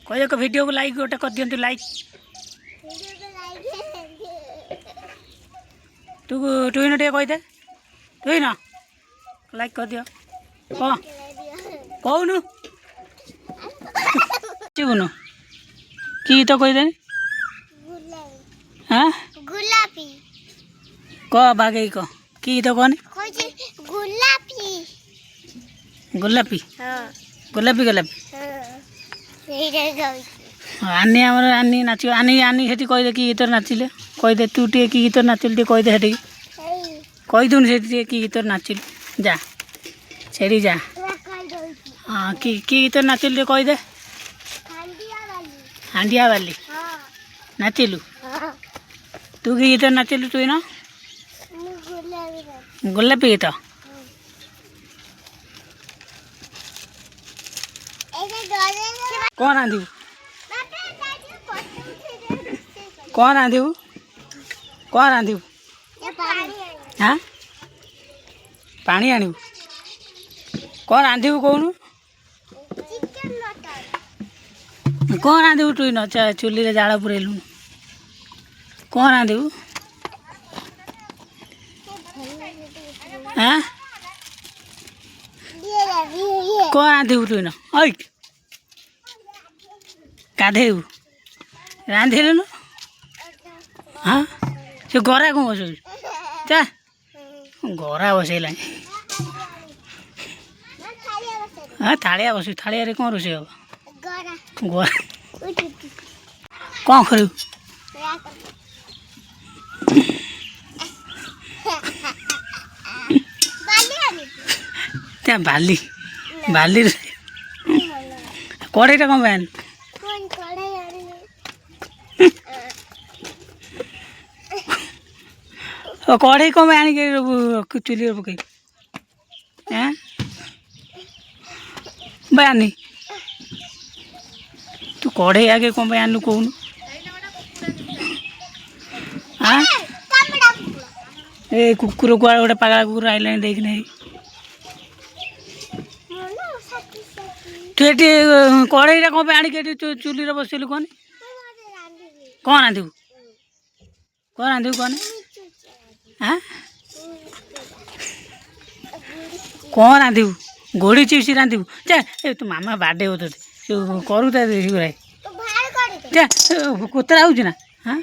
कह को वीडियो को लाइक गोटे कर दियंतु लाइक तू टुइन टे कहीदे टुइन लाइक कर दियो कौन कहूनु बुनु कि तो कहीदे हाँ गुलाबी कह बागे कह कि तो कहनी गुलाबी गोलापी हाँ गोलापी गोलापी हाँ आनी आमर आनी नाच आनी आनी से कहीदे कि गीत नाचिले कहीदे तू टे कि गीत नाचिल टे कहीदे से कहीदुन से कि गीत नाचिल जा छेड़ी जा हाँ कि गीत नाचिल टे कहीदे हांडिया वाली नाचिलु तू कि गीत नाचिलु तु ना गोलापी गीत कौन आंधी कौन आंधी कौन आंधी हाँ पानी आणु कौन आंधी कहूनु कौन आंधी टुई न चुली रे जाल पुरेलु कौन आंधी हाँ कौन आंधी टुई न ओइ गाधेबू रांधिलु हाँ से गरा कौन बस चा गरा बसैला हाँ थालिया बस थालिया कौन रोषे हम गरा कौन कर बाली बाली कड़ईटा कौन पैन कड़े कौन आनी चुली पकई हाँ बयानी तू कड़े आगे कौन आनु कहूनु हाँ ए कुकुर कुआ गोटे पागला कुकुर आइला देख नहीं तू ये कड़ईटा कौन आनी चुली बसलु कौन कौन रांधु कौन रांधु कौन हाँ कौन रांधु घोड़ी चिप्स रांधु चा तू मामा बाडे हो तो करू गुराई चा कोतरा हो ना हाँ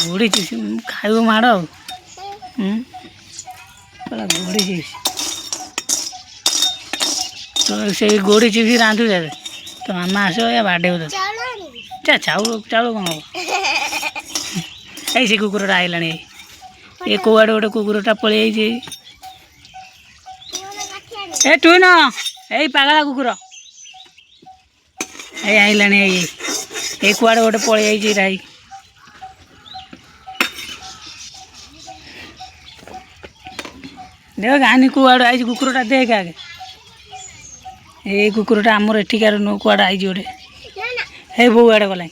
घोड़ी चिप्स खाइब माड़ घोड़ी चिप्स तो से घोड़ी चिप्स रांधु तो मामा आस या बाडे हो चा चाउल चाउल कौन हम ऐ से कुकुरटा आइला ये कौआड़े गोटे कुकुरटा पलि ए टुई न यही पागला कुकुर ये आइला ये कौआड़े गोटे पलि राई देख गानी कौआड़े आई कुकुरटा देख आगे ये कुकुरटा आमर एठिकार नु कौआड़े आई गोटे हे बो आड़े गला